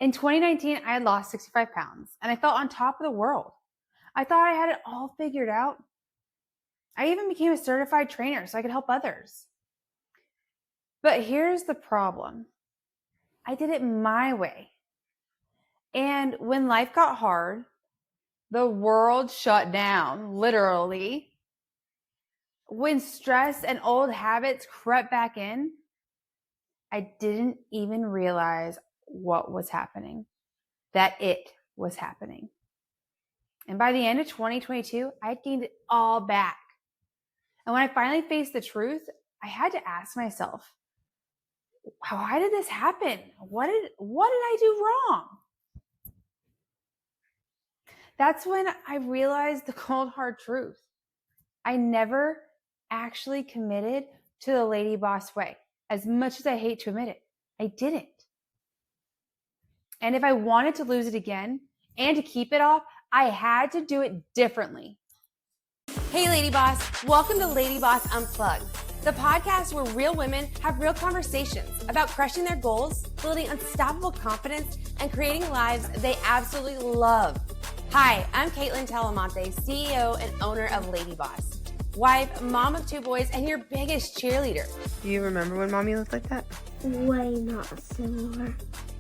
In 2019, I had lost 65 pounds and I felt on top of the world. I thought I had it all figured out. I even became a certified trainer so I could help others. But here's the problem. I did it my way. And when life got hard, the world shut down, literally. When stress and old habits crept back in, I didn't even realize what was happening, that it was happening. And by the end of 2022, I had gained it all back. And when I finally faced the truth, I had to ask myself, why did this happen? What did I do wrong? That's when I realized the cold hard truth. I never actually committed to the LadyBoss way. As much as I hate to admit it, I didn't. And if I wanted to lose it again and to keep it off, I had to do it differently. Hey, LadyBoss. Welcome to LadyBoss Unplugged, the podcast where real women have real conversations about crushing their goals, building unstoppable confidence, and creating lives they absolutely love. Hi, I'm Kaitlyn Talamonte, CEO and owner of LadyBoss, wife, mom of 2 boys, and your biggest cheerleader. Do you remember when mommy looked like that? Way not similar.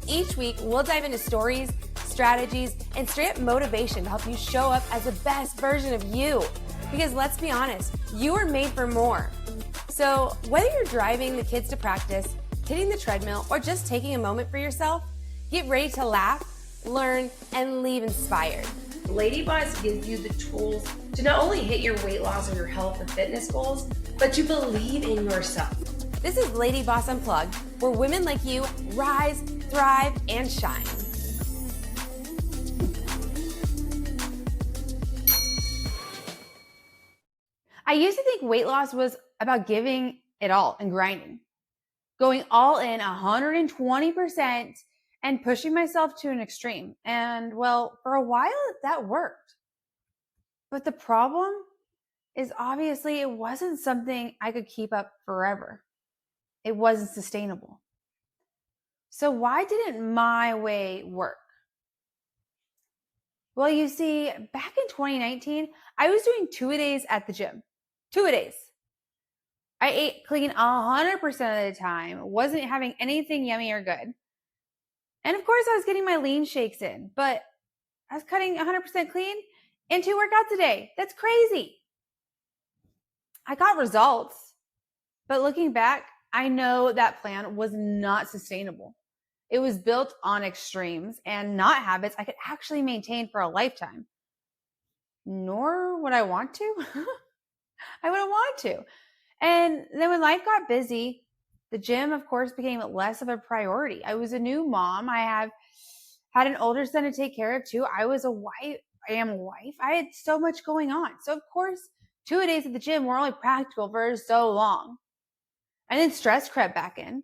Each week, we'll dive into stories, strategies, and straight up motivation to help you show up as the best version of you. Because let's be honest, you are made for more. So whether you're driving the kids to practice, hitting the treadmill, or just taking a moment for yourself, get ready to laugh, learn, and leave inspired. LadyBoss gives you the tools to not only hit your weight loss or your health and fitness goals, but to believe in yourself. This is LadyBoss Unplugged, where women like you rise, thrive, and shine. I used to think weight loss was about giving it all and grinding, going all in 120% and pushing myself to an extreme. And well, for a while that worked. But the problem is obviously it wasn't something I could keep up forever. It wasn't sustainable. So why didn't my way work? Well, you see, back in 2019, I was doing 2-a-days at the gym. 2-a-days. I ate clean 100% of the time, wasn't having anything yummy or good. And of course, I was getting my lean shakes in, but I was cutting 100% clean in 2 workouts a day. That's crazy. I got results, but looking back, I know that plan was not sustainable. It was built on extremes and not habits I could actually maintain for a lifetime. Nor would I want to. I wouldn't want to. And then when life got busy, the gym, of course, became less of a priority. I was a new mom. I have had an older son to take care of too. I was a wife. I am a wife. I had so much going on. So of course, 2-a-days at the gym were only practical for so long. And then stress crept back in.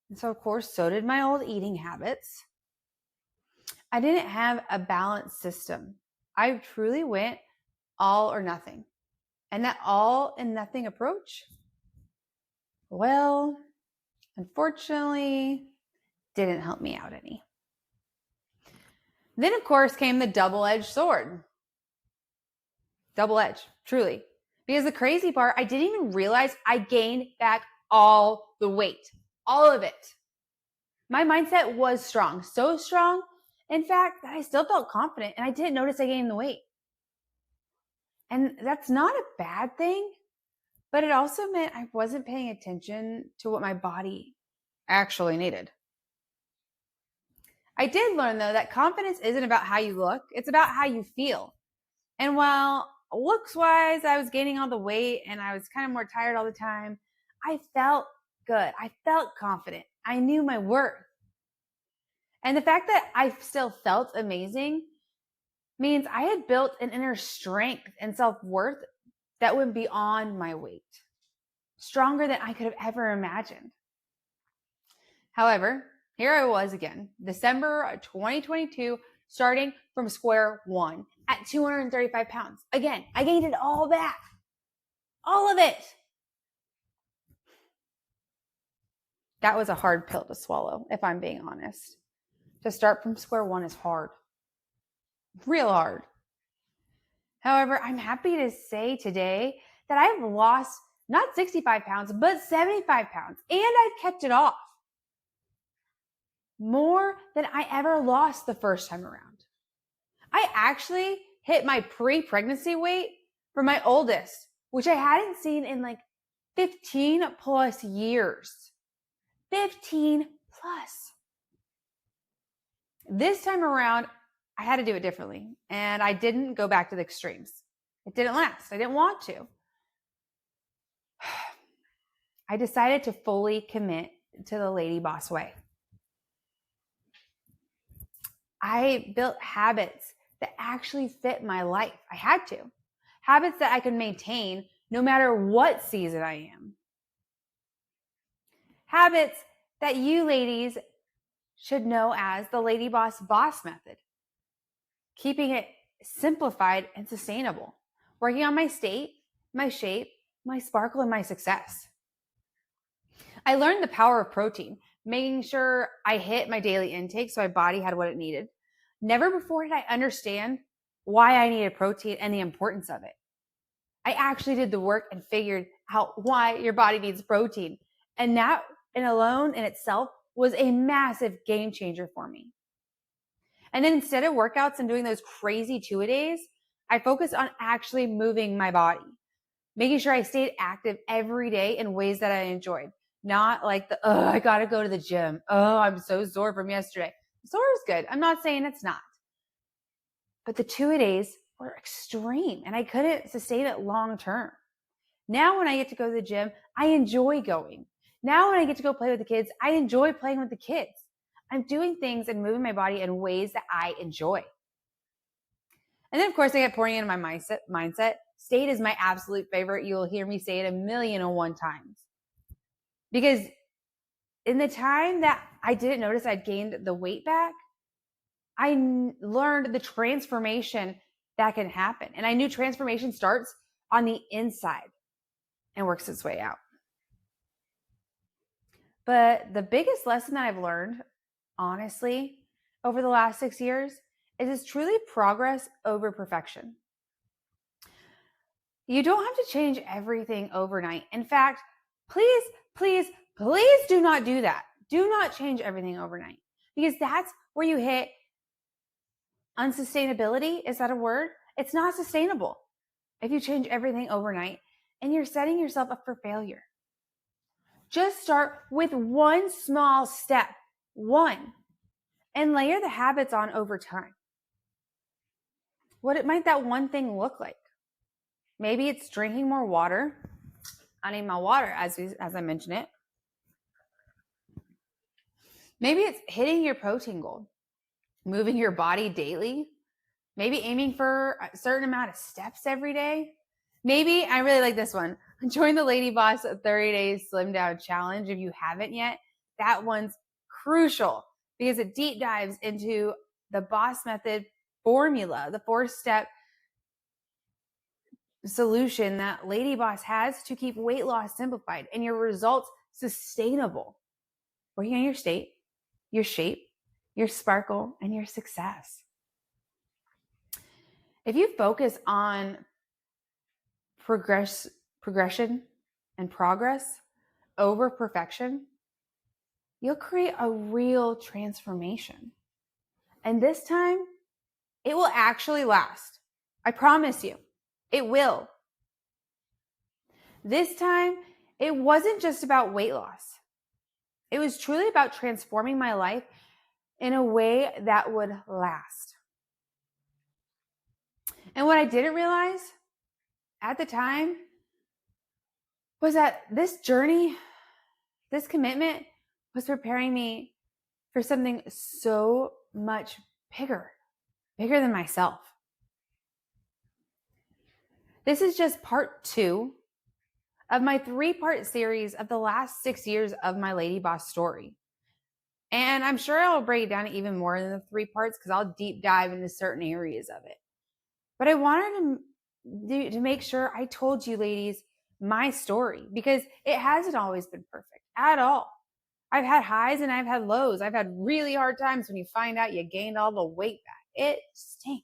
And so of course, so did my old eating habits. I didn't have a balanced system. I truly went all or nothing. And that all and nothing approach, well, unfortunately, didn't help me out any. Then, of course, came the double-edged sword. Double-edged, truly. Because the crazy part, I didn't even realize I gained back all the weight. All of it. My mindset was strong. So strong, in fact, that I still felt confident and I didn't notice I gained the weight. And that's not a bad thing, but it also meant I wasn't paying attention to what my body actually needed. I did learn, though, that confidence isn't about how you look. It's about how you feel. And while looks-wise, I was gaining all the weight and I was kind of more tired all the time, I felt good. I felt confident. I knew my worth. And the fact that I still felt amazing means I had built an inner strength and self-worth that went beyond my weight, stronger than I could have ever imagined. However, here I was again, December of 2022, starting from square one at 235 pounds. Again, I gained it all back. All of it. That was a hard pill to swallow, if I'm being honest. to start from square one is hard. Real hard. However, I'm happy to say today that I've lost not 65 pounds, but 75 pounds, and I've kept it off. More than I ever lost the first time around. I actually hit my pre-pregnancy weight for my oldest, which I hadn't seen in like 15 plus years. 15 plus. This time around, I had to do it differently, and I didn't go back to the extremes. It didn't last. I didn't want to. I decided to fully commit to the LadyBoss way. I built habits that actually fit my life. I had to. Habits that I could maintain no matter what season I am. Habits that you ladies should know as the LadyBoss boss method. Keeping it simplified and sustainable. Working on my state, my shape, my sparkle, and my success. I learned the power of protein, making sure I hit my daily intake so my body had what it needed. Never before did I understand why I needed protein and the importance of it. I actually did the work and figured out why your body needs protein. And that alone in itself was a massive game changer for me. And then instead of workouts and doing those crazy 2-a-days, I focused on actually moving my body, making sure I stayed active every day in ways that I enjoyed. Not like I got to go to the gym. Oh, I'm so sore from yesterday. Sore is good. I'm not saying it's not. But the 2-a-days were extreme and I couldn't sustain it long term. Now when I get to go to the gym, I enjoy going. Now when I get to go play with the kids, I enjoy playing with the kids. I'm doing things and moving my body in ways that I enjoy. And then of course I get pouring into my mindset. State is my absolute favorite. You will hear me say it 1,000,001 times. Because in the time that I didn't notice I'd gained the weight back, I learned the transformation that can happen. And I knew transformation starts on the inside and works its way out. But the biggest lesson that I've learned, honestly, over the last 6 years is it's truly progress over perfection. You don't have to change everything overnight. In fact, please do not do that. Do not change everything overnight because that's where you hit unsustainability. Is that a word? It's not sustainable if you change everything overnight and you're setting yourself up for failure. Just start with one small step, and layer the habits on over time. What might that one thing look like? Maybe it's drinking more water. I need my water as I mentioned it. Maybe it's hitting your protein goal, moving your body daily, maybe aiming for a certain amount of steps every day. Maybe, I really like this one, join the LadyBoss 30-day Slim Down Challenge if you haven't yet. That one's crucial because it deep dives into the boss method formula, the 4-step solution that LadyBoss has to keep weight loss simplified and your results sustainable. Working on your state, your shape, your sparkle, and your success. If you focus on progression and progress over perfection, you'll create a real transformation. And this time, it will actually last. I promise you, it will. This time, it wasn't just about weight loss. It was truly about transforming my life in a way that would last. And what I didn't realize at the time was that this journey, this commitment was preparing me for something so much bigger than myself. This is just part 2 of my 3-part series of the last 6 years of my LadyBoss story. And I'm sure I'll break it down even more than the 3 parts because I'll deep dive into certain areas of it. But I wanted to make sure I told you ladies my story because it hasn't always been perfect at all. I've had highs and I've had lows. I've had really hard times when you find out you gained all the weight back. It stinks.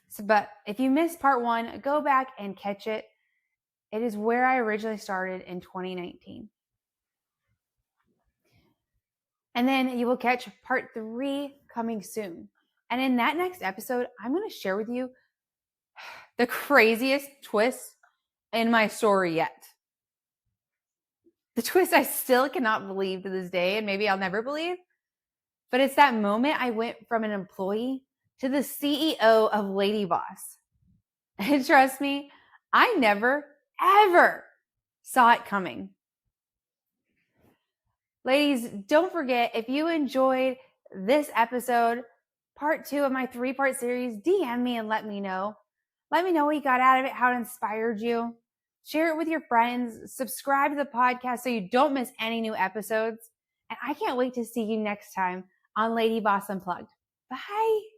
So, but if you missed part 1, go back and catch it. It is where I originally started in 2019. And then you will catch part 3 coming soon. And in that next episode, I'm going to share with you the craziest twist in my story yet. The twist I still cannot believe to this day, and maybe I'll never believe, but it's that moment I went from an employee to the CEO of LadyBoss. And trust me, I never, ever saw it coming. Ladies, don't forget, if you enjoyed this episode, part 2 of my 3-part series, DM me and let me know. Let me know what you got out of it, how it inspired you. Share it with your friends. Subscribe to the podcast so you don't miss any new episodes. And I can't wait to see you next time on LadyBoss Unplugged. Bye.